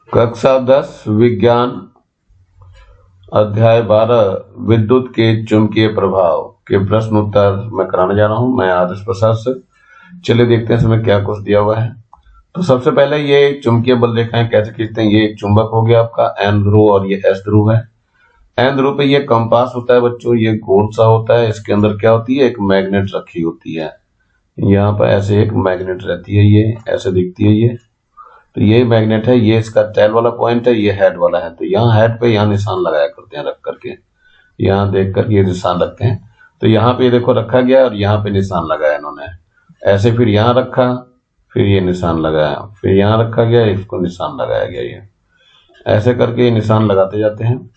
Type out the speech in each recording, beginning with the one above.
कक्षा 10 विज्ञान अध्याय 12 विद्युत के चुंबकीय प्रभाव के प्रश्न उत्तर मैं कराने जा रहा हूं। मैं आदर्श प्रसाद से। चलिए देखते हैं इसमें क्या कुछ दिया हुआ है। तो सबसे पहले ये चुंबकीय बल रेखाएं कैसे खींचते हैं। ये एक चुंबक हो गया आपका एन ध्रुव और ये एस ध्रुव है। एन ध्रुव पे ये कंपास होता है बच्चों, ये गोल सा होता है। इसके अंदर क्या होती है, एक मैग्नेट रखी होती है। यहाँ पर ऐसे एक मैग्नेट रहती है, ये ऐसे दिखती है ये। तो ये मैग्नेट है, ये इसका टेल वाला पॉइंट है, ये हेड वाला है। तो यहाँ हेड पे यहाँ निशान लगाया करते हैं रख करके, यहाँ देख कर ये निशान रखते हैं। तो यहाँ पे देखो रखा गया और यहाँ पे निशान लगाया इन्होंने ऐसे, फिर यहाँ रखा, फिर ये निशान लगाया, फिर यहाँ रखा गया, इसको निशान लगाया गया। ये ऐसे करके ये निशान लगाते जाते हैं।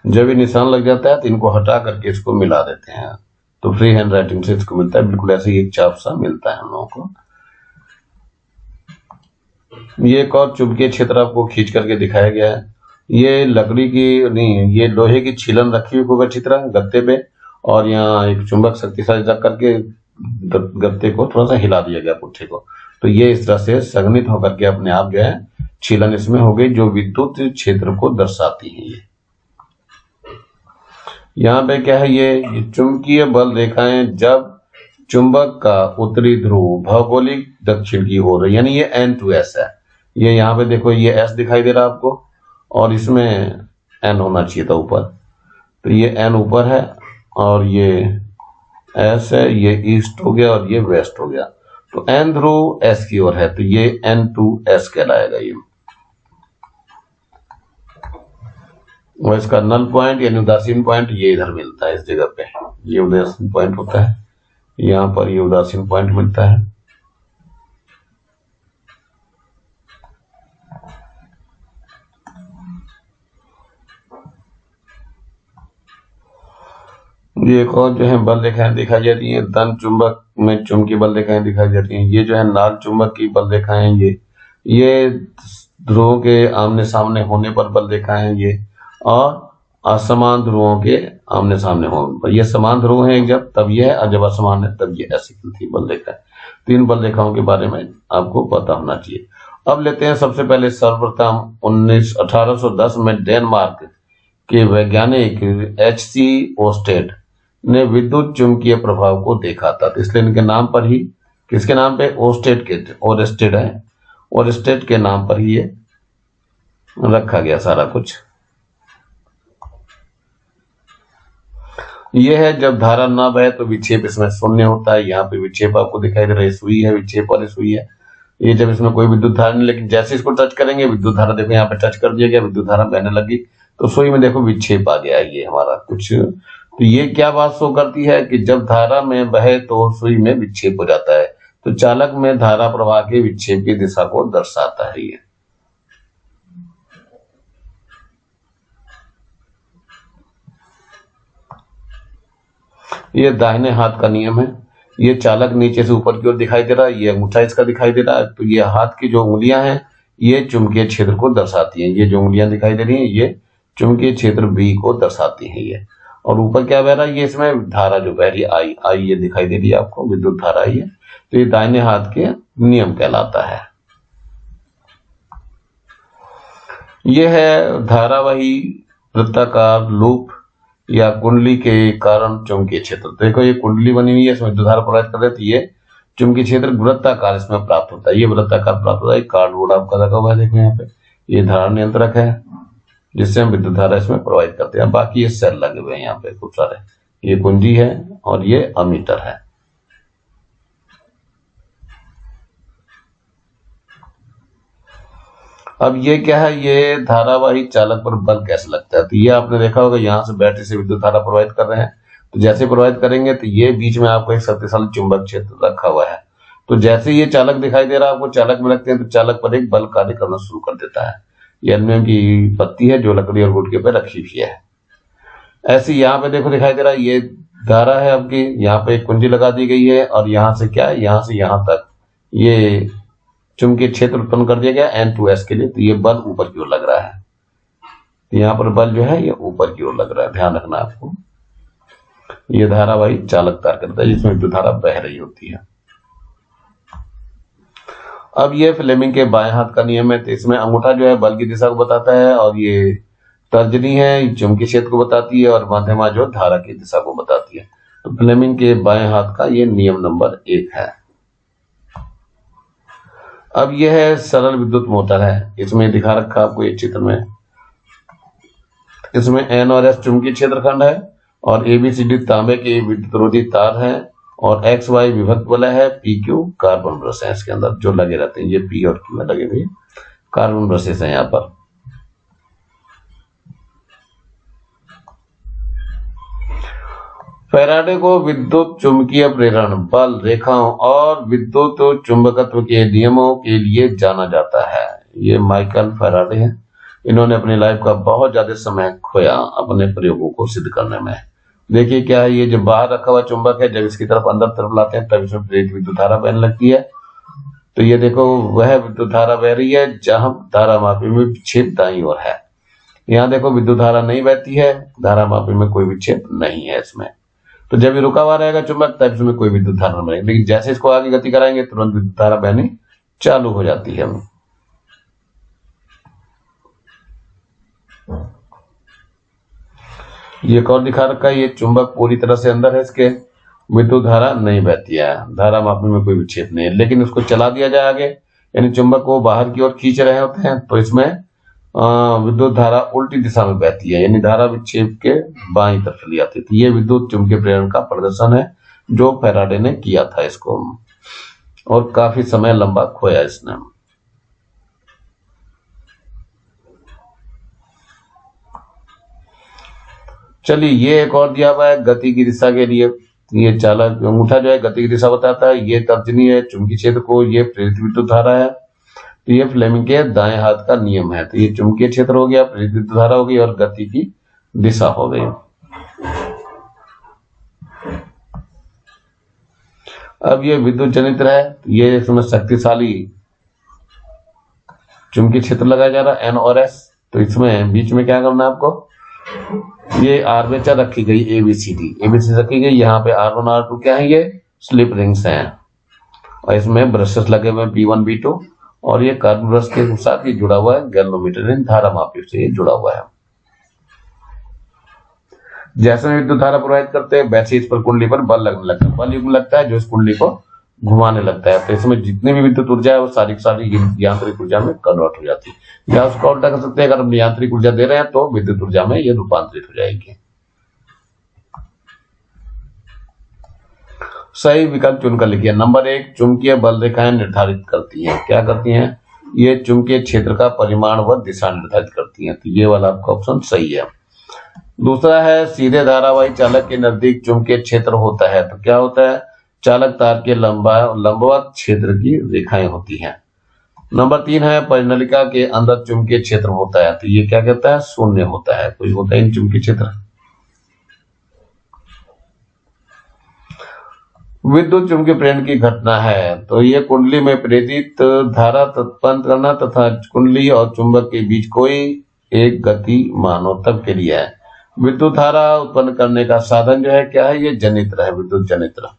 जब ये निशान लग जाता है तो इनको हटा करके इसको मिला देते हैं। तो फ्री हैंड राइटिंग से इसको मिलता है, बिल्कुल ऐसे ही एक चाप सा मिलता है हम लोगों को। ये एक और चुंबकीय क्षेत्र आपको खींच करके दिखाया गया है। ये लकड़ी की नहीं, ये लोहे की छीलन रखी हुई खूब अच्छी तरह गत्ते पे, और यहाँ एक चुंबक शक्तिशाली रख करके गत्ते को थोड़ा सा हिला दिया गया, पुट्ठे को। तो ये इस तरह से संघनित होकर के अपने आप जो है छीलन इसमें हो गई, जो विद्युत क्षेत्र को दर्शाती है। ये यहाँ पे क्या है, ये चुंबकीय बल रेखाएं जब चुंबक का उत्तरी ध्रुव भौगोलिक दक्षिण की ओर है, यानी ये N2S है। ये यहाँ पे देखो ये S दिखाई दे रहा है आपको, और इसमें N होना चाहिए था ऊपर। तो ये N ऊपर है और ये S है, ये ईस्ट हो गया और ये वेस्ट हो गया। तो N ध्रुव S की ओर है, तो ये N2S कहलाएगा ये। और इसका नल पॉइंट यानी उदासीन पॉइंट ये इधर मिलता है, इस जगह पे ये उदासीन पॉइंट होता है, यहाँ पर ये उदासीन पॉइंट मिलता है। ये एक और जो है बल रेखाएं दिखाई जाती हैं, धन चुंबक में चुंबकीय बल रेखाएं दिखाई जाती हैं। ये जो है नाल चुंबक की बल रेखाएं, ये ध्रुवों के आमने सामने होने पर बल रेखाएं हैं ये, और असमान ध्रुवों के आमने सामने होने पर। ये समान ध्रुव है जब तब ये है, और जब असमान है तब ये ऐसी खिलती बल रेखा है। तीन बल रेखाओं के बारे में आपको पता होना चाहिए। अब लेते हैं सबसे पहले सर्वप्रथम 1810 में डेनमार्क के वैज्ञानिक H.C. ओस्टेड ने विद्युत चुंबकीय प्रभाव को देखा था। तो इसलिए इनके नाम पर ही, किसके नाम पे, ओस्टेड के, ओरेस्टेड है, ओरेस्टेड के नाम पर ही ये रखा गया सारा कुछ। ये है जब धारा ना बहे तो विक्षेप इसमें शून्य होता है। यहाँ पे विक्षेप आपको दिखाई दे रहा है, सुई है, विक्षेप वाली सुई है। ये जब इसमें कोई विद्युत धारा नहीं, लेकिन जैसे इसको टच करेंगे विद्युत धारा, देखो यहाँ पे टच कर दिया गया, विद्युत धारा बहने लगी, तो सुई में देखो विक्षेप आ गया ये हमारा कुछ। तो ये क्या बात शो करती है कि जब धारा में बहे तो सुई में विक्षेप हो जाता है। तो चालक में धारा प्रवाह के विक्षेप की दिशा को दर्शाता है ये दाहिने हाथ का नियम है। ये चालक नीचे से ऊपर की ओर दिखाई दे रहा है, ये अंगूठा इसका दिखाई दे रहा है। तो ये हाथ की जो उंगलियां हैं ये चुंबकीय क्षेत्र को दर्शाती हैं। ये जो उंगलियां दिखाई दे रही हैं ये चुंबकीय क्षेत्र B को दर्शाती हैं ये। और ऊपर क्या बह रहा है, ये इसमें धारा जो बह रही है I ये दिखाई दे रही है आपको, विद्युत धारा ये। तो ये दाहिने हाथ के नियम कहलाता है। ये है धारावाही वृत्ताकार लूप या कुंडली के कारण चुंबकीय क्षेत्र। देखो ये कुंडली बनी हुई है, इसमें विद्युत धारा प्रवाहित कर रहे थे। ये चुंबकीय क्षेत्र वृत्ताकार इसमें प्राप्त होता है, ये वृत्ताकार प्राप्त होता है। कार्डबोर्ड आपका लगा हुआ है, देखो यहाँ पे ये धारा नियंत्रक है जिससे हम विद्युत धारा इसमें प्रवाहित करते हैं। बाकी ये सेल लगे हुए हैं यहाँ पे खूब सारे, ये कुंजी है और ये अमीटर है। अब ये क्या है, ये धारावाही चालक पर बल कैसे लगता है। तो ये आपने देखा होगा, यहाँ से बैटरी से विद्युत धारा प्रवाहित कर रहे हैं, तो जैसे प्रवाहित करेंगे तो ये बीच में आपको एक शक्तिशाली चुंबक क्षेत्र रखा हुआ है। तो जैसे ये चालक दिखाई दे रहा है आपको, चालक में रखते हैं तो चालक पर एक बल कार्य करना शुरू कर देता है। ये एल्युमिनियम की पत्ती है जो लकड़ी और गुटके पे रखी हुई है। ऐसे यहाँ पे देखो दिखाई दे रहा है, ये धारा है आपकी, यहाँ पे एक कुंजी लगा दी गई है, और यहाँ से क्या है, यहाँ से यहाँ तक ये चुंबकीय क्षेत्र उत्पन्न कर दिया गया N2S के लिए। तो ये बल ऊपर की ओर लग रहा है, तो यहाँ पर बल जो है ये ऊपर की ओर लग रहा है, ध्यान रखना आपको। ये धारावाही चालक तार करता है जिसमें विद्युत धारा बह रही होती है। अब ये फ्लेमिंग के बाएं हाथ का नियम है, तो इसमें अंगूठा जो है बल की दिशा को बताता है, और ये तर्जनी है चुंबकीय क्षेत्र को बताती है, और मध्यमा जो धारा की दिशा को बताती है। तो फ्लेमिंग के बाएं हाथ का ये नियम नंबर 1 है। अब यह है सरल विद्युत मोटर है, इसमें दिखा रखा आपको एक चित्र में। इसमें N और S चुंबकीय क्षेत्रखंड है, और ABCD तांबे के विद्युतरोधी तार है, और XY विभक्त वलय है, PQ कार्बन ब्रश है इसके अंदर जो लगे रहते हैं। ये P और Q में लगे हुए कार्बन ब्रशेस हैं यहाँ पर। फैराडे को विद्युत चुंबकीय प्रेरण बल रेखाओं और विद्युत चुंबकत्व के नियमों के लिए जाना जाता है। ये माइकल फैराडे हैं। इन्होंने अपनी लाइफ का बहुत ज्यादा समय खोया अपने प्रयोगों को सिद्ध करने में। देखिए क्या है, ये जो बाहर रखा हुआ चुंबक है, जब इसकी तरफ अंदर तरफ लाते हैं तब इसमें प्रेरित विद्युत धारा बहने लगती है। तो ये देखो वह विद्युत धारा बह रही है जहां धारामापी में विक्षेप दाईं ओर है। यहाँ देखो विद्युत धारा नहीं बहती है, धारामापी में कोई विक्षेप नहीं है इसमें। तो जब ये रुका हुआ रहेगा चुंबक तब इसमें कोई विद्युत धारा नहीं बनेगी, लेकिन जैसे इसको आगे गति कराएंगे तुरंत विद्युत धारा बहनी चालू हो जाती है। ये एक और दिखा रखा है, ये चुंबक पूरी तरह से अंदर है, इसके विद्युत धारा नहीं बहती है, धारा मापी में कोई विक्षेप नहीं है। लेकिन उसको चला दिया जाए आगे, यानी चुंबक को बाहर की ओर खींच रहे होते हैं, तो इसमें विद्युत धारा उल्टी दिशा में बहती है, यानी धारा विक्षेप के बाईं तरफ चली जाती है। तो ये विद्युत चुंबकीय प्रेरण का प्रदर्शन है जो फैराडे ने किया था इसको, और काफी समय लंबा खोया इसने। चलिए ये एक और दिया हुआ है गति की दिशा के लिए। ये चालक अंगूठा जो है गति की दिशा बताता है, ये तर्जनी है चुंबकीय क्षेत्र को, ये प्रेरित विद्युत धारा है। तो ये फ्लेमिंग के दाएं हाथ का नियम है। तो ये चुंबकीय क्षेत्र हो गया, प्रेरित विद्युत धारा हो गई, और गति की दिशा हो गई। अब ये विद्युत जनित्र है, ये इसमें शक्तिशाली चुंबकीय क्षेत्र लगाया जा रहा है N और S। तो इसमें बीच में क्या करना है आपको, ये आर्मेचर रखी गई ABCD रखी गई, यहाँ पे R1 R2 क्या है, ये स्लिप रिंग्स हैं, और इसमें ब्रशेस लगे हुए B1 B2, और ये कार्बन ब्रश के साथ ये जुड़ा हुआ है गैल्वेनोमीटर, इन धारा मापी से ये जुड़ा हुआ है। जैसे विद्युत धारा प्रवाहित करते हैं वैसे इस पर कुंडली पर बल लगने लगता है, बल युग्म लगता है जो इस कुंडली को घुमाने लगता है। तो इसमें जितनी भी विद्युत ऊर्जा है वो सारी यांत्रिक ऊर्जा में कन्वर्ट हो जाती है। या उसका उल्टा कर सकते हैं, अगर हम यांत्रिक ऊर्जा दे रहे हैं तो विद्युत ऊर्जा में ये रूपांतरित हो जाएगी। सही विकल्प चुनकर लिखिए। नंबर 1, चुंबकीय बल रेखाएं निर्धारित करती हैं। क्या करती हैं? ये चुंबकीय क्षेत्र का परिमाण व दिशा निर्धारित करती हैं। तो ये वाला आपका ऑप्शन सही है। दूसरा है, सीधे धारावाही चालक के नजदीक चुंबकीय क्षेत्र होता है। तो क्या होता है? चालक तार के लंबवत क्षेत्र की रेखाएं होती हैं। नंबर 3 है, परिनलिका के अंदर चुंबकीय क्षेत्र होता है। तो ये क्या कहता है? शून्य होता है, कोई होता है नहीं चुंबकीय क्षेत्र। विद्युत चुंबकीय प्रेरण की घटना है, तो ये कुंडली में प्रेरित धारा उत्पन्न करना तथा कुंडली और चुंबक के बीच कोई एक गति मानो तब के लिए है। विद्युत धारा उत्पन्न करने का साधन जो है क्या है? ये जनित्र है, विद्युत जनित्र।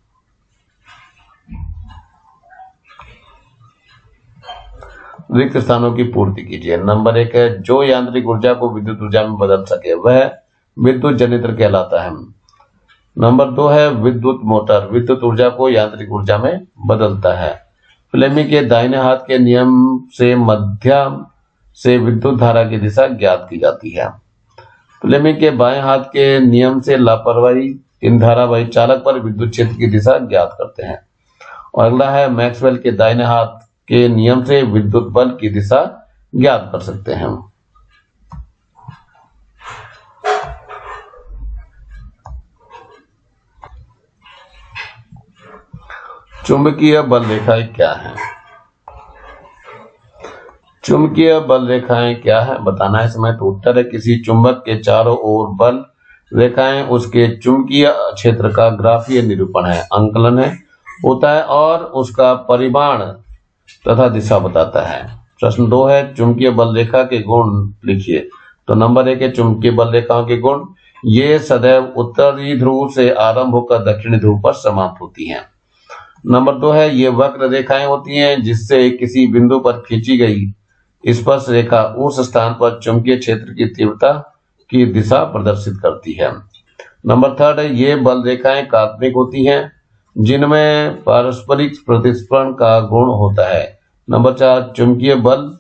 रिक्त स्थानों की पूर्ति कीजिए। नंबर 1 है, जो यांत्रिक ऊर्जा को विद्युत ऊर्जा में बदल सके वह विद्युत जनित्र कहलाता है। नंबर 2 है, विद्युत मोटर विद्युत ऊर्जा को यांत्रिक ऊर्जा में बदलता है। फ्लेमिंग के दाहिने हाथ के नियम से मध्यम से विद्युत धारा की दिशा ज्ञात की जाती है। फ्लेमिंग के बाएं हाथ के नियम से लापरवाही इन धारावाही चालक पर विद्युत क्षेत्र की दिशा ज्ञात करते हैं। और अगला है, मैक्सवेल के दाहिने हाथ के नियम से विद्युत बल की दिशा ज्ञात कर सकते हैं। चुंबकीय बल रेखाएं क्या हैं? चुंबकीय बल रेखाएं क्या है बताना है इसमें। तो उत्तर है, किसी चुंबक के चारों ओर बल रेखाएं उसके चुंबकीय क्षेत्र का ग्राफीय निरूपण है, आंकलन है होता है, और उसका परिमाण तथा दिशा बताता है। प्रश्न 2 है, चुंबकीय बल रेखा के गुण लिखिए। तो नंबर 1 है, चुंबकीय बल रेखाओं के गुण, ये सदैव उत्तरी ध्रुव से आरंभ होकर दक्षिणी ध्रुव पर समाप्त होती हैं। नंबर 2 है ये वक्र रेखाएं होती हैं जिससे किसी बिंदु पर खींची गई स्पर्श रेखा उस स्थान पर चुंबकीय क्षेत्र की तीव्रता की दिशा प्रदर्शित करती है। नंबर 3 है ये बल रेखाएं काल्पनिक होती हैं जिनमें पारस्परिक प्रतिस्पर्ध का गुण होता है। नंबर 4 चुंबकीय बल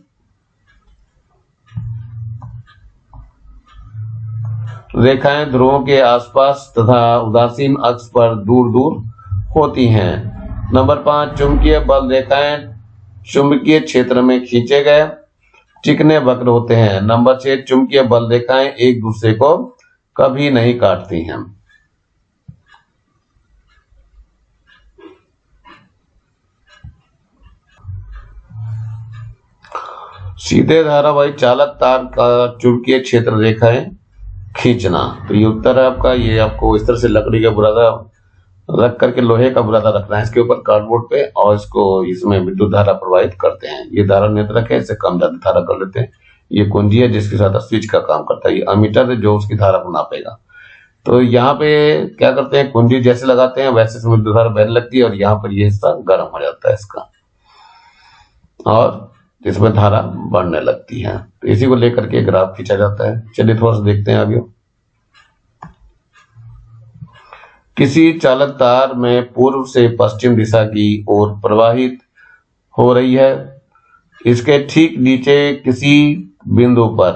रेखाएं ध्रुवों के आसपास तथा उदासीन अक्ष पर दूर दूर होती हैं। नंबर 5 चुंबकीय बल रेखाएं चुंबकीय क्षेत्र में खींचे गए चिकने वक्र होते हैं। नंबर 6 चुंबकीय बल रेखाएं एक दूसरे को कभी नहीं काटती हैं। सीधे धारावाही चालक तार का चुंबकीय क्षेत्र रेखाएं खींचना। तो ये उत्तर है आपका। ये आपको इस तरह से लकड़ी का बुरादा रख करके लोहे का बुरादा रखना है इसके ऊपर कार्डबोर्ड पे और इसको इसमें विद्युत धारा प्रवाहित करते हैं। ये धारा नियंत्रक है, इसे कम ज्यादा धारा कर लेते हैं। ये कुंजी है जिसके साथ स्विच का काम करता है। ये अमीटर है जो उसकी धारा को नापेगा। तो यहाँ पे क्या करते हैं, कुंजी जैसे लगाते हैं वैसे इसमें विद्युत धारा बहने लगती है और यहाँ पर ये हिस्सा गर्म हो जाता है इसका और इसमें धारा बढ़ने लगती है। तो इसी को लेकर के ग्राफ खींचा जाता है। चलिए थोड़ा सा देखते हैं आगे। किसी चालक तार में पूर्व से पश्चिम दिशा की ओर प्रवाहित हो रही है। इसके ठीक नीचे किसी बिंदु पर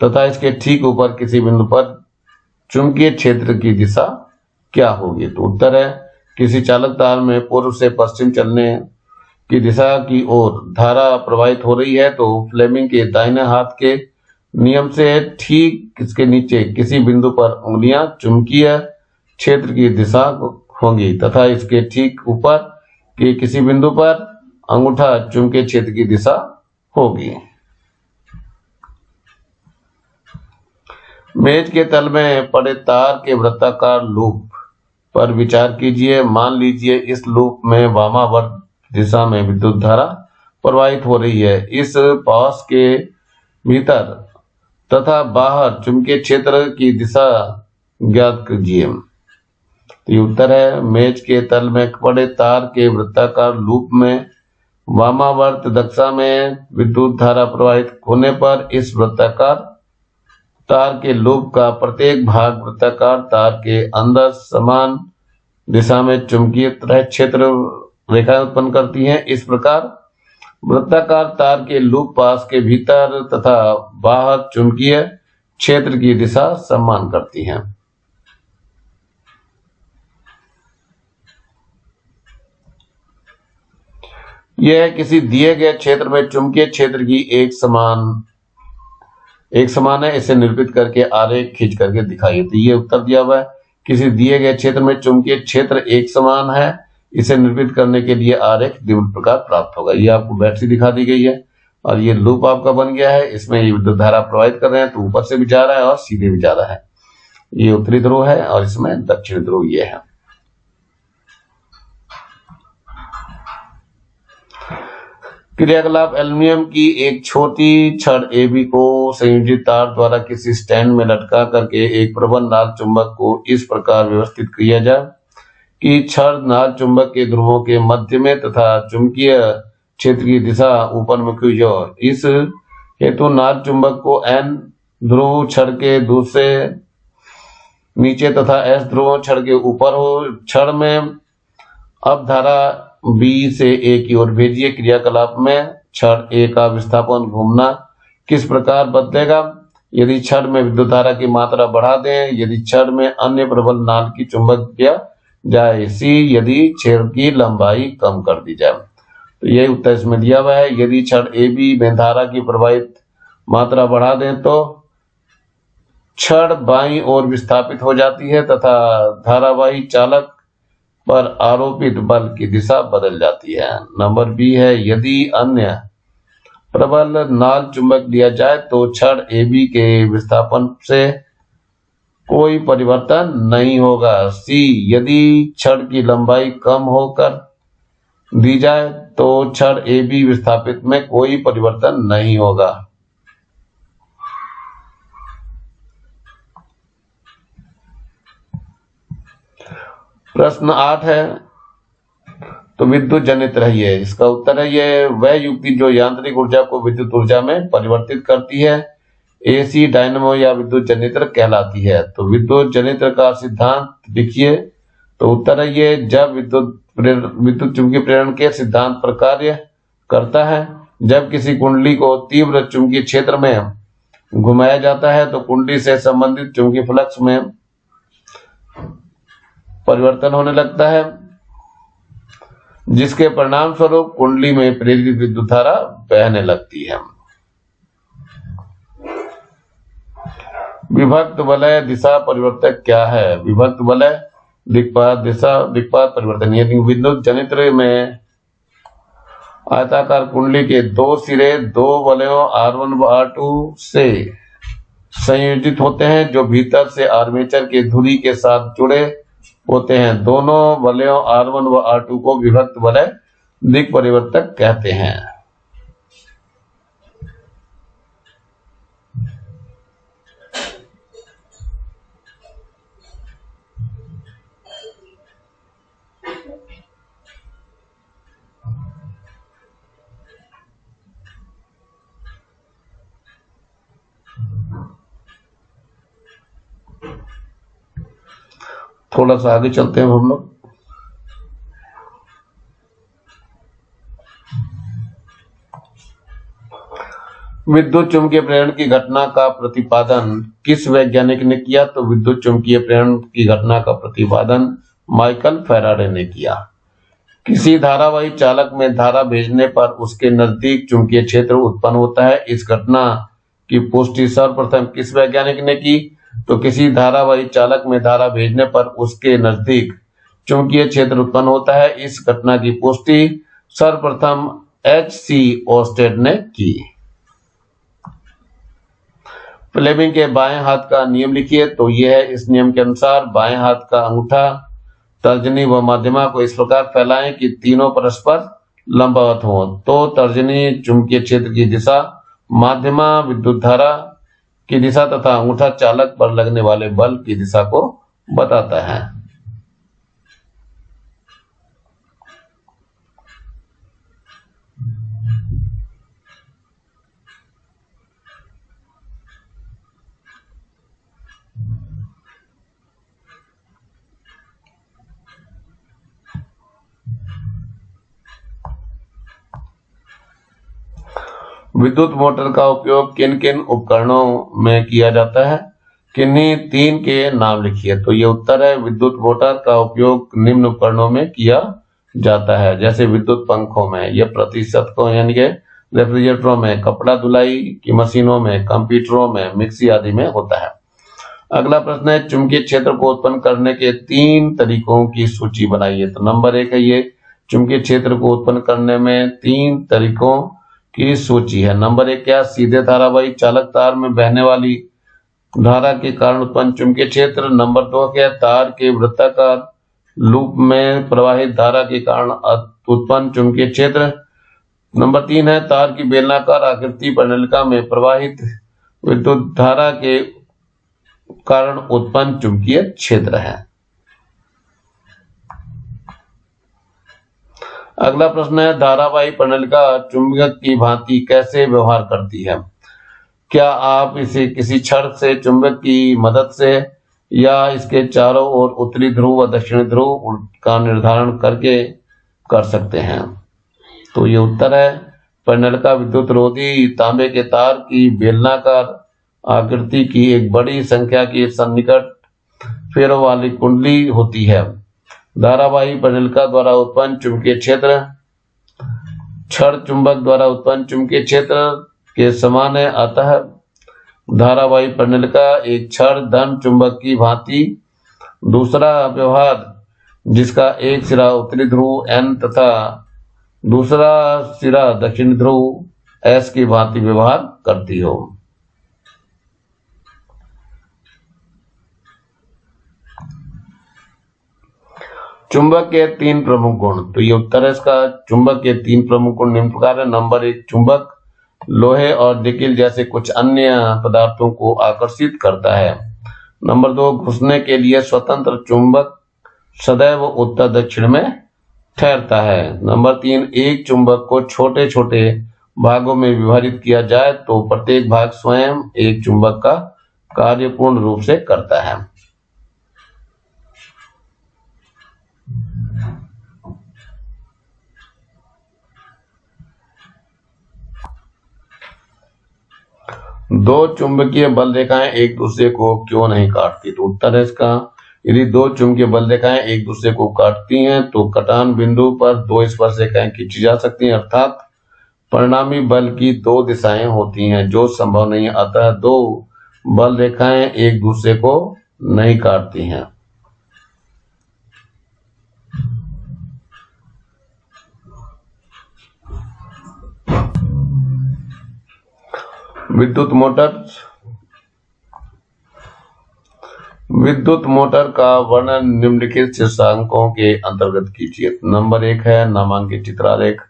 तथा इसके ठीक ऊपर किसी बिंदु पर चुंबकीय क्षेत्र की दिशा क्या होगी। तो उत्तर है किसी चालक तार में पूर्व से पश्चिम चलने की दिशा की ओर धारा प्रवाहित हो रही है तो फ्लेमिंग के दाहिने हाथ के नियम से ठीक इसके नीचे किसी बिंदु पर उंगलियां चुंबकीय क्षेत्र की दिशा होंगी तथा इसके ठीक ऊपर के किसी बिंदु पर अंगूठा चुंबकीय क्षेत्र की दिशा होगी। मेज के तल में पड़े तार के वृत्ताकार लूप पर विचार कीजिए। मान लीजिए इस लूप में वामावर्त दिशा में विद्युत धारा प्रवाहित हो रही है। इस पास के भीतर तथा बाहर चुंबकीय क्षेत्र की दिशा ज्ञात कीजिए। तो ये उत्तर है मेज के तल में पड़े तार के वृत्ताकार लूप में वामावर्त दिशा में विद्युत धारा प्रवाहित होने पर इस वृत्ताकार तार के लूप का प्रत्येक भाग वृत्ताकार तार के अंदर समान दिशा में चुंबकीय क्षेत्र रेखाएं उत्पन्न करती हैं। इस प्रकार वृत्ताकार तार के लूप पास के भीतर तथा बाहर चुंबकीय क्षेत्र की दिशा समान करती हैं। यह किसी दिए गए क्षेत्र में चुंबकीय क्षेत्र की एक समान है। इसे निरूपित करके आरेख खींच करके दिखाइए। तो ये उत्तर दिया हुआ है किसी दिए गए क्षेत्र में चुंबकीय क्षेत्र एक समान है। इसे निरूपित करने के लिए आरेख निम्न प्रकार प्राप्त होगा। ये आपको बैटरी दिखा दी गई है और ये लूप आपका बन गया है। इसमें ये विद्युत धारा प्रवाहित कर रहे हैं तो ऊपर से भी जा रहा है और सीधे भी जा रहा है। ये उत्तरी ध्रुव है और इसमें दक्षिण ध्रुव ये है। क्रियाकलाप एल्युमिनियम की एक छोटी छड़ AB को संयोजित तार द्वारा किसी स्टैंड में लटका करके एक प्रबल नाल चुंबक को इस प्रकार व्यवस्थित किया जाए कि छड़ नाल चुंबक के ध्रुवों के मध्य में तथा चुंबकीय क्षेत्र की दिशा ऊपर मुखी हो। इस हेतु नाल चुंबक को N ध्रुव छड़ के दूसरे नीचे तथा S ध्रुव छड़ के ऊपर हो। छड़ में अब धारा B से A की ओर भेजिए। क्रियाकलाप में छड़ A का विस्थापन घूमना किस प्रकार बदलेगा। यदि छड़ में विद्युत धारा की मात्रा बढ़ा दें, यदि छड़ में अन्य प्रबल नाल की चुंबक किया जाए। C यदि छड़ की लंबाई कम कर दी जाए। तो यही उत्तर इसमें दिया हुआ है। यदि छड़ AB में धारा की प्रवाहित मात्रा बढ़ा दें तो छड़ बाईं ओर विस्थापित हो जाती है तथा धारावाही चालक पर आरोपित बल की दिशा बदल जाती है। नंबर B है यदि अन्य प्रबल नाल चुंबक दिया जाए तो छड़ AB के विस्थापन से कोई परिवर्तन नहीं होगा। C यदि छड़ की लंबाई कम होकर दी जाए तो छड़ AB विस्थापित में कोई परिवर्तन नहीं होगा। प्रश्न 8 है तो विद्युत जनित्र है ये। इसका उत्तर है ये वह युक्ति जो यांत्रिक ऊर्जा को विद्युत ऊर्जा में परिवर्तित करती है, एसी डायनेमो या विद्युत जनित्र कहलाती है। तो विद्युत जनित्र का सिद्धांत लिखिए। तो उत्तर है ये जब विद्युत चुंबकीय प्रेरण के सिद्धांत पर कार्य करता है। जब किसी कुंडली को तीव्र चुंबकीय क्षेत्र में घुमाया जाता है तो कुंडली से संबंधित चुंबकीय फ्लक्स में परिवर्तन होने लगता है, जिसके परिणाम स्वरूप कुंडली में प्रेरित विद्युत धारा बहने लगती है। विभक्त वलय दिशा परिवर्तक क्या है? विभक्त वलय दिक्पात दिशा दिक्पात परिवर्तन। यदि विद्युत जनित्र में आयताकार कुंडली के दो सिरे दो वलयों R1 व R2 से संयोजित होते हैं जो भीतर से आर्मेचर के धुरी के साथ जुड़े होते हैं, दोनों वलयों R1 व R2 को विभक्त वलय दिक् परिवर्तक कहते हैं। थोड़ा सा आगे चलते हैं हम लोग। विद्युत चुंबकीय प्रेरण की घटना का प्रतिपादन किस वैज्ञानिक ने किया? तो विद्युत चुंबकीय प्रेरण की घटना का प्रतिपादन माइकल फैराडे ने किया। किसी धारावाही चालक में धारा भेजने पर उसके नजदीक चुंबकीय क्षेत्र उत्पन्न होता है। इस घटना की पुष्टि सर्वप्रथम किस वैज्ञानिक ने की? तो किसी धारावाही चालक में धारा भेजने पर उसके नजदीक चुंबकीय क्षेत्र उत्पन्न होता है। इस घटना की पुष्टि सर्वप्रथम H.C. ओस्टेड ने की। फ्लेमिंग के बाएं हाथ का नियम लिखिए। तो यह है, इस नियम के अनुसार बाएं हाथ का अंगूठा, तर्जनी व मध्यमा को इस प्रकार फैलाएं कि तीनों परस्पर लंबवत हो। तो तर्जनी चुंबकीय क्षेत्र की दिशा, माध्यमा विद्युत धारा की दिशा तथा अंगूठा चालक पर लगने वाले बल की दिशा को बताता है। विद्युत मोटर का उपयोग किन किन उपकरणों में किया जाता है? किन्हीं तीन के नाम लिखिए। तो ये उत्तर है, विद्युत मोटर का उपयोग निम्न उपकरणों में किया जाता है, जैसे विद्युत पंखों में, यह प्रतिशतकों यानी के रेफ्रिजरेटरों में, कपड़ा धुलाई की मशीनों में, कंप्यूटरों में, मिक्सी आदि में होता है। अगला प्रश्न है, चुंबकीय क्षेत्र को उत्पन्न करने के 3 तरीकों की सूची बनाइए। तो नंबर 1 है ये चुंबकीय क्षेत्र को उत्पन्न करने में 3 तरीकों की सूची है। नंबर 1 क्या? सीधे धारावाही चालक तार में बहने वाली धारा के कारण उत्पन्न चुंबकीय क्षेत्र। नंबर 2 क्या? तार के वृत्ताकार लूप में प्रवाहित धारा के कारण उत्पन्न चुंबकीय क्षेत्र। नंबर 3 है, तार की बेलनाकार आकृति परिनलिका में प्रवाहित विद्युत धारा के कारण उत्पन्न चुंबकीय क्षेत्र है। अगला प्रश्न है, धारावाही परिनलिका चुंबक की भांति कैसे व्यवहार करती है? क्या आप इसे किसी छड़ से, चुंबक की मदद से या इसके चारों ओर उत्तरी ध्रुव व दक्षिणी ध्रुव का निर्धारण करके कर सकते हैं? तो ये उत्तर है, परिनलिका विद्युत रोधी तांबे के तार की बेलनाकार आकृति की एक बड़ी संख्या की सन्निकट फेरों वाली कुंडली होती है। धारावाही परिनलिका द्वारा उत्पन्न चुंबकीय क्षेत्र छड़ चुंबक द्वारा उत्पन्न चुंबकीय क्षेत्र के समान है। अतः धारावाही परिनलिका एक छड़ धन चुंबक की भांति, दूसरा व्यवहार जिसका एक सिरा उत्तरी ध्रुव N तथा दूसरा सिरा दक्षिणी ध्रुव S की भांति व्यवहार करती हो। चुंबक के 3 प्रमुख गुण। तो ये उत्तर है इसका, चुंबक के 3 प्रमुख गुण निम्न प्रकार है। नंबर 1, चुंबक लोहे और निकिल जैसे कुछ अन्य पदार्थों को आकर्षित करता है। नंबर 2, घुसने के लिए स्वतंत्र चुंबक सदैव उत्तर दक्षिण में ठहरता है। नंबर 3, एक चुंबक को छोटे छोटे भागों में विभाजित किया जाए तो प्रत्येक भाग स्वयं एक चुंबक का कार्य पूर्ण रूप से करता है। दो चुंबकीय बल रेखाएं एक दूसरे को क्यों नहीं काटती? तो उत्तर है इसका, यदि दो चुंबकीय बल रेखाएं एक दूसरे को काटती हैं तो कटान बिंदु पर दो स्पर्श रेखाएं खींची जा सकती हैं, अर्थात परिणामी बल की दो दिशाएं होती हैं जो संभव नहीं, अतः दो बल रेखाएं एक दूसरे को नहीं काटती हैं। विद्युत मोटर का वर्णन निम्नलिखित शीर्षांकों के अंतर्गत कीजिए। नंबर 1 है नामांकित चित्रालेख,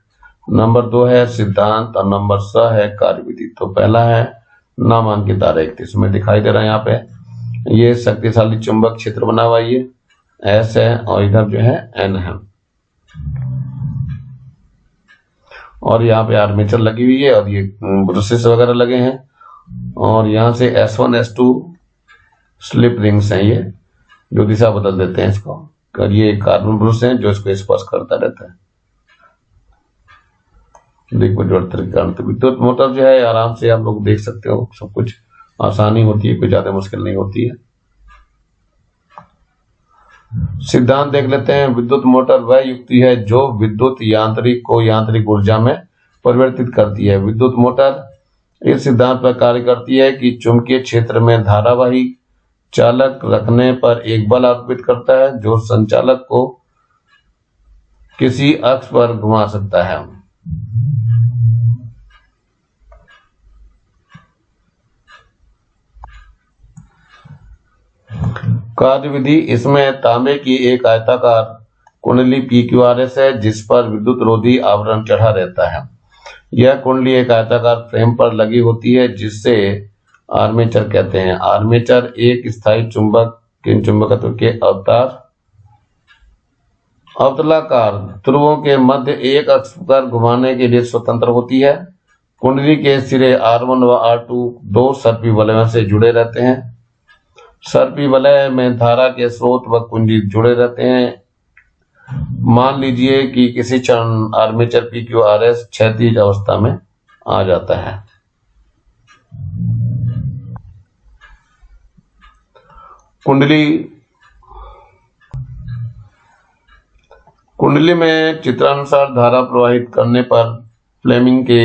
नंबर 2 है सिद्धांत और नंबर 6 है कार्यविधि। तो पहला है नामांकित आरेख, इसमें दिखाई दे रहा है यहाँ पे ये शक्तिशाली चुंबक क्षेत्र बना हुआ, ये S है और इधर जो है N है और यहाँ पे आर्मेचर लगी हुई है और ये ब्रशेस वगैरह लगे हैं और यहाँ से S1 S2 स्लिप रिंग्स हैं, ये जो दिशा बदल देते हैं इसको, और ये कार्बन ब्रश है जो इसको स्पर्श करता रहता है। विद्युत मोटर जो है आराम से आप लोग देख सकते हो, सब कुछ आसानी होती है, कोई ज्यादा मुश्किल नहीं होती है। सिद्धांत देख लेते हैं। विद्युत मोटर वह युक्ति है जो विद्युत यांत्रिक को यांत्रिक ऊर्जा में परिवर्तित करती है। विद्युत मोटर इस सिद्धांत पर कार्य करती है कि चुंबकीय क्षेत्र में धारावाही चालक रखने पर एक बल अर्पित करता है जो संचालक को किसी अक्ष पर घुमा सकता है। कार्यविधि, इसमें तांबे की एक आयताकार कुंडली PQRS है जिस पर विद्युत रोधी आवरण चढ़ा रहता है। यह कुंडली एक आयताकार फ्रेम पर लगी होती है जिससे आर्मेचर कहते हैं। आर्मेचर एक स्थायी चुंबकत्व के अवतलाकार ध्रुवों के मध्य एक अक्ष पर घुमाने के लिए स्वतंत्र होती है। कुंडली के सिरे R1 व R2 दो सर्पी वलयों से जुड़े रहते हैं। सर्पी वलय में धारा के स्रोत व कुंजी जुड़े रहते हैं। मान लीजिए कि किसी क्षण आर्मेचर PQRS क्षैतिज अवस्था में आ जाता है। कुंडली में चित्रानुसार धारा प्रवाहित करने पर फ्लेमिंग के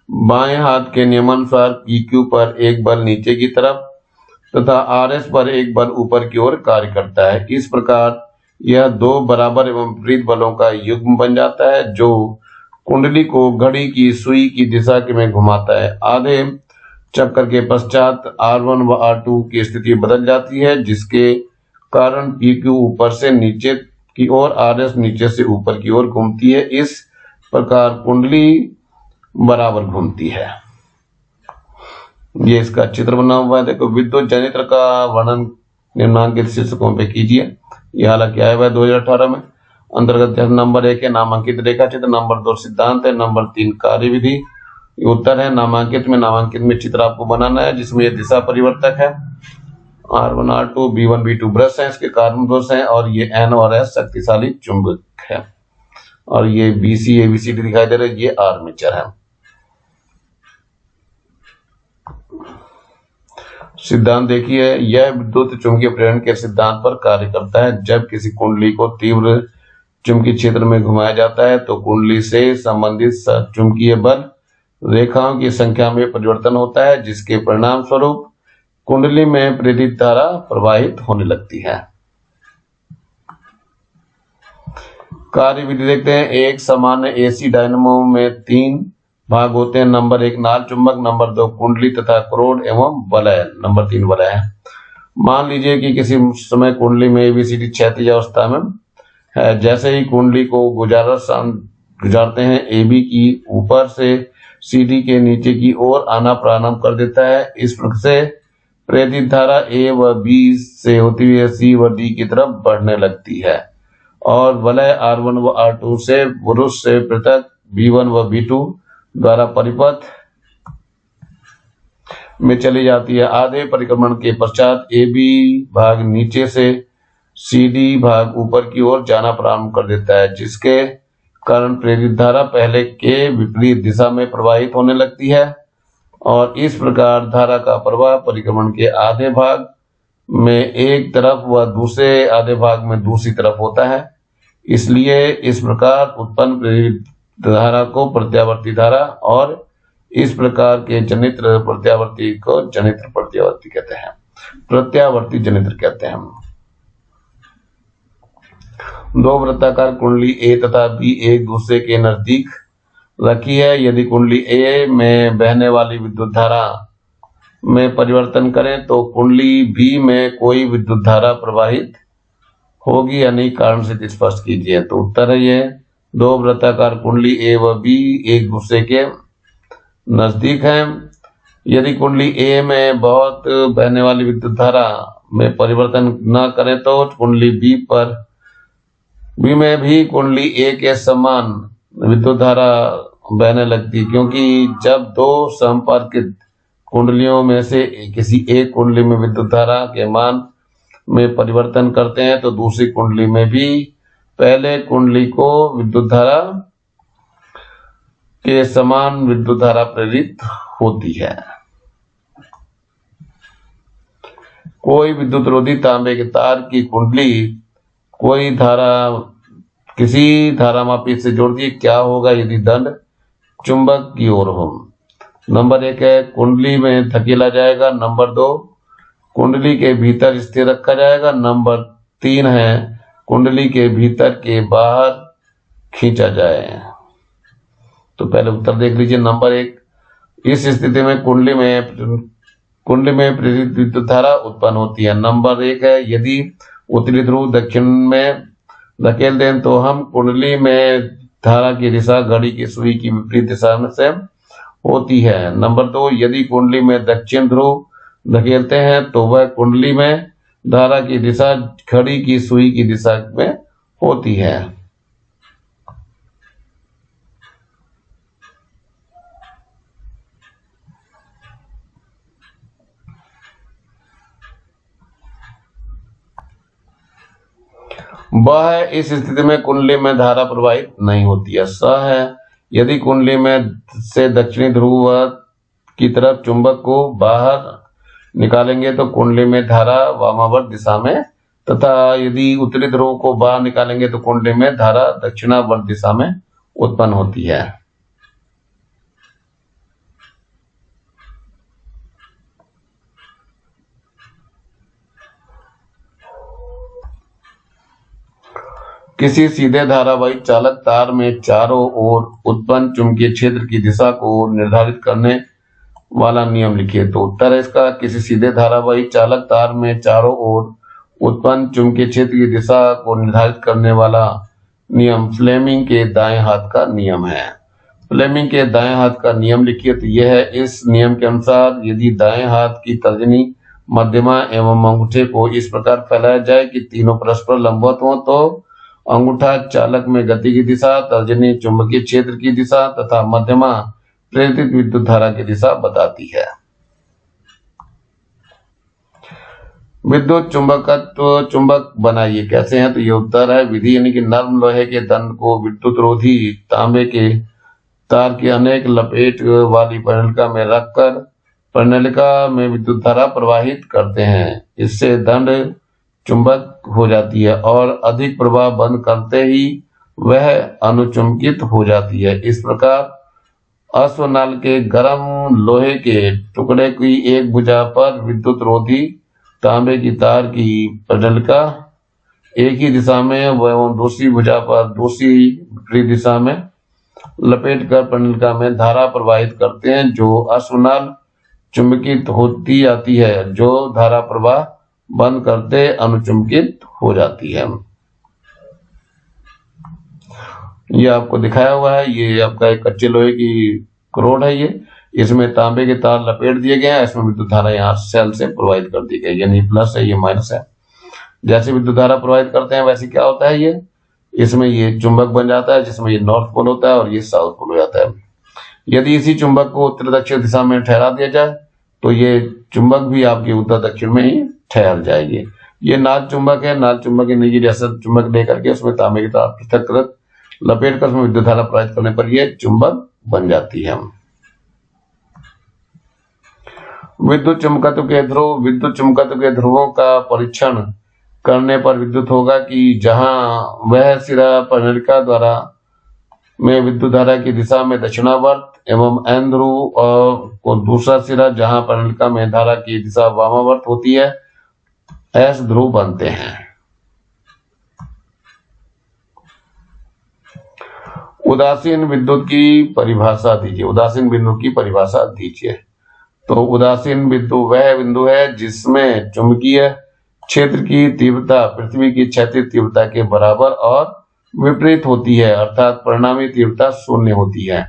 बाएं हाथ के नियमानुसार PQ पर एक बल नीचे की तरफ तथा RS पर एक बल ऊपर की ओर कार्य करता है। इस प्रकार यह दो बराबर एवं विपरीत बलों का युग्म बन जाता है जो कुंडली को घड़ी की सुई की दिशा में घुमाता है। आधे चक्कर के पश्चात R1 व R2 की स्थिति बदल जाती है जिसके कारण PQ ऊपर से नीचे की ओर RS नीचे से ऊपर की ओर घूमती है। इस प्रकार कुंडली बराबर घूमती है। ये इसका चित्र बना हुआ है। देखो, विद्युत जनित्र का वर्णन निम्नांकित शीर्षकों पे कीजिए। ये हालांकि आया हुआ है 2018 में। अंतर्गत नंबर 1 है नामांकित रेखा चित्र, नंबर 2 सिद्धांत है, नंबर 3 कार्यविधि। उत्तर है नामांकित में चित्र आपको बनाना है जिसमें ये दिशा परिवर्तक है, R1 R2 B1 B2 brush है, इसके कार्बन ब्रश है और ये N और S शक्तिशाली चुंबक है और ये BC ABCD दिखाई दे रहा है, ये आर्मेचर है। सिद्धांत देखिए, यह विद्युत चुंबकीय प्रेरण के सिद्धांत पर कार्य करता है। जब किसी कुंडली को तीव्र चुंबकीय क्षेत्र में घुमाया जाता है तो कुंडली से संबंधित चुंबकीय बल रेखाओं की संख्या में परिवर्तन होता है जिसके परिणाम स्वरूप कुंडली में प्रेरित धारा प्रवाहित होने लगती है। कार्यविधि देखते हैं। एक सामान्य AC डायनेमो में 3 भाग होते हैं। नंबर 1 नाल चुंबक, नंबर 2 कुंडली तथा क्रोड एवं वलय, नंबर 3 वलय है। मान लीजिए कि किसी समय कुंडली में ABCD क्षैतिज अवस्था में है। जैसे ही कुंडली को गुजारते हैं AB की ऊपर से CD के नीचे की ओर आना प्रारंभ कर देता है। इस प्रकार से प्रेरित धारा A व B से होती हुई C व D की तरफ बढ़ने लगती है। और वलय R1 व R2 से पुरुष से पृथक B1 व B2 द्वारा परिपथ में चली जाती है। आधे परिक्रमण के पश्चात AB भाग नीचे से CD भाग ऊपर की ओर जाना प्रारंभ कर देता है, जिसके कारण प्रेरित धारा पहले के विपरीत दिशा में प्रवाहित होने लगती है और इस प्रकार धारा का प्रवाह परिक्रमण के आधे भाग में एक तरफ व दूसरे आधे भाग में दूसरी तरफ होता है। इसलिए इस प्रकार उत्पन्न प्रेरित धारा को प्रत्यावर्ती धारा और इस प्रकार के जनित्र प्रत्यावर्ती को जनित्र प्रत्यावर्ती कहते हैं, प्रत्यावर्ती जनित्र कहते हैं। दो वृत्ताकार कुंडली A तथा B एक दूसरे के नजदीक रखी है। यदि कुंडली A में बहने वाली विद्युत धारा में परिवर्तन करें तो कुंडली B में कोई विद्युत धारा प्रवाहित होगी या नहीं, कारण से स्पष्ट कीजिए। तो उत्तर है ये, दो वृत्ताकार कुंडली A व B एक दूसरे के नजदीक हैं। यदि कुंडली A में बहुत बहने वाली विद्युत धारा में परिवर्तन न करें तो कुंडली B में भी कुंडली A के समान विद्युत धारा बहने लगती, क्योंकि जब दो संपर्कित कुंडलियों में से किसी एक कुंडली में विद्युत धारा के मान में परिवर्तन करते हैं तो दूसरी कुंडली में भी पहले कुंडली को विद्युत धारा के समान विद्युत धारा प्रेरित होती है। कोई विद्युत रोधी तांबे के तार की कुंडली कोई धारा किसी धारामापी से जोड़ दी, क्या होगा यदि दंड चुंबक की ओर हो। नंबर 1 है कुंडली में धकेला जाएगा। नंबर 2 कुंडली के भीतर स्थिर रखा जाएगा। नंबर 3 है कुंडली के भीतर के बाहर खींचा जाए। तो पहले उत्तर देख लीजिए। नंबर 1, इस स्थिति में कुंडली में प्रेरित विद्युत धारा उत्पन्न होती है। नंबर 1 है यदि उत्तरी ध्रुव दक्षिण में धकेल दें तो हम कुंडली में धारा की दिशा घड़ी की सुई की विपरीत दिशा में से होती है। नंबर 2, यदि कुंडली में दक्षिण ध्रुव धकेलते हैं तो वह कुंडली में धारा की दिशा घड़ी की सुई की दिशा में होती है। वह है इस स्थिति में कुंडली में धारा प्रवाहित नहीं होती है। स है यदि कुंडली में से दक्षिणी ध्रुव की तरफ चुंबक को बाहर निकालेंगे तो कुंडली में धारा वामावर्त दिशा में, तथा यदि उत्तरी ध्रुव को बाहर निकालेंगे तो कुंडली में धारा दक्षिणावर्त दिशा में उत्पन्न होती है। किसी सीधे धारावाही चालक तार में चारों ओर उत्पन्न चुंबकीय क्षेत्र की दिशा को निर्धारित करने वाला नियम लिखिए। तो उत्तर है इसका, किसी सीधे धारावाही चालक तार में चारों ओर उत्पन्न चुंबकीय क्षेत्र की दिशा को निर्धारित करने वाला नियम फ्लेमिंग के दाएं हाथ का नियम है। फ्लेमिंग के दाएं हाथ का नियम लिखिए। तो यह है, इस नियम के अनुसार यदि दाएं हाथ की तर्जनी, मध्यमा एवं अंगूठे को इस प्रकार फैलाया जाए कि तीनों परस्पर लंबवत हो तो अंगूठा चालक में गति की दिशा, तर्जनी चुंबकीय क्षेत्र की दिशा तथा मध्यमा प्रेरित विद्युत धारा की दिशा बताती है। विद्युत चुंबकत्व चुंबक बनाइए कैसे हैं। तो ये उत्तर है, विधि यानी कि नर्म लोहे के दंड को विद्युत रोधी तांबे के तार की अनेक लपेट वाली परिणलिका में रखकर परिणलिका में विद्युत धारा प्रवाहित करते हैं। इससे दंड चुंबक हो जाती है और अधिक प्रवाह बंद करते ही वह अनुचुंबकित हो जाती है। इस प्रकार अश्वनाल के गर्म लोहे के टुकड़े की एक भुजा पर विद्युत रोधी तांबे की तार की परिणलिका एक ही दिशा में एवं दूसरी भुजा पर दूसरी विपरीत दिशा में लपेट कर परिणलिका में धारा प्रवाहित करते हैं, जो अश्वनाल चुंबकित होती जाती है, जो धारा प्रवाह बंद करते अनुचुंबकित हो जाती है। ये आपको दिखाया हुआ है, ये आपका एक कच्चे लोहे की रोड है। ये इसमें तांबे के तार लपेट दिए गए हैं, इसमें विद्युत धारा यहाँ सेल से प्रवाहित कर दी गई, यानी प्लस है, ये माइनस है। जैसे विद्युत धारा प्रवाहित करते हैं वैसे क्या होता है, ये इसमें ये चुंबक बन जाता है, जिसमें ये नॉर्थ पोल होता है और ये साउथ पोल हो जाता है। यदि इसी चुंबक को उत्तर दक्षिण दिशा में ठहरा दिया जाए तो ये चुंबक भी आपके उत्तर दक्षिण में ही ठहर जाएगी। ये नाल चुंबक है। नाल चुंबक की जैसा चुंबक लेकर के उसमें तांबे की तार पृथक लपेट कर उसमें विद्युत धारा प्रवाहित करने पर यह चुंबक बन जाती है। विद्युत चुंबकत्व के ध्रुवों का परीक्षण करने पर विद्युत होगा कि जहां वह सिरा परिणलिका द्वारा में विद्युत धारा की दिशा में दक्षिणावर्त एवं एन ध्रुव और दूसरा सिरा जहां परिणलिका में धारा की दिशा वामावर्त होती है, एस ध्रुव बनते हैं। उदासीन विद्युत की परिभाषा दीजिए। उदासीन बिंदु की परिभाषा दीजिए। तो उदासीन बिंदु वह बिंदु है जिसमें चुंबकीय क्षेत्र की तीव्रता पृथ्वी की क्षैतिज तीव्रता के बराबर और विपरीत होती है, अर्थात परिणामी तीव्रता शून्य होती है।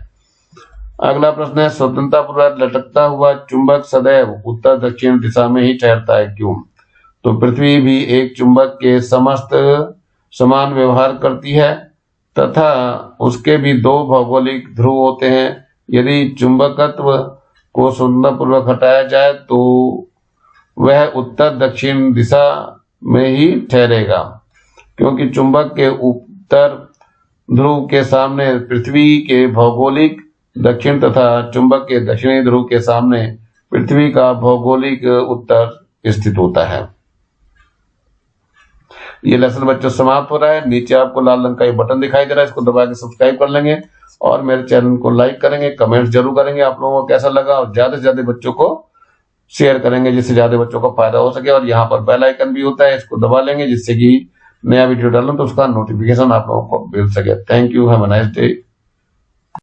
अगला प्रश्न है, स्वतंत्रतापूर्वक लटकता हुआ चुंबक सदैव उत्तर दक्षिण दिशा में ही ठहरता है, क्यों? तो पृथ्वी भी एक चुंबक के समस्त समान व्यवहार करती है तथा उसके भी दो भौगोलिक ध्रुव होते हैं। यदि चुंबकत्व को स्वतंत्रतापूर्वक हटाया जाए तो वह उत्तर दक्षिण दिशा में ही ठहरेगा, क्योंकि चुंबक के उत्तर ध्रुव के सामने पृथ्वी के भौगोलिक दक्षिण तथा चुंबक के दक्षिणी ध्रुव के सामने पृथ्वी का भौगोलिक उत्तर स्थित होता है। ये लेसन बच्चों समाप्त हो रहा है। नीचे आपको लाल रंग का ये बटन दिखाई दे रहा है, इसको दबा के सब्सक्राइब कर लेंगे और मेरे चैनल को लाइक करेंगे, कमेंट्स जरूर करेंगे आप लोगों को कैसा लगा, और ज्यादा से ज्यादा बच्चों को शेयर करेंगे जिससे ज्यादा बच्चों को फायदा हो सके। और यहाँ पर बेल आइकन भी होता है, इसको दबा लेंगे जिससे कि नया वीडियो डालूं तो उसका नोटिफिकेशन आप लोगों को मिल सके। Thank you, have a nice day.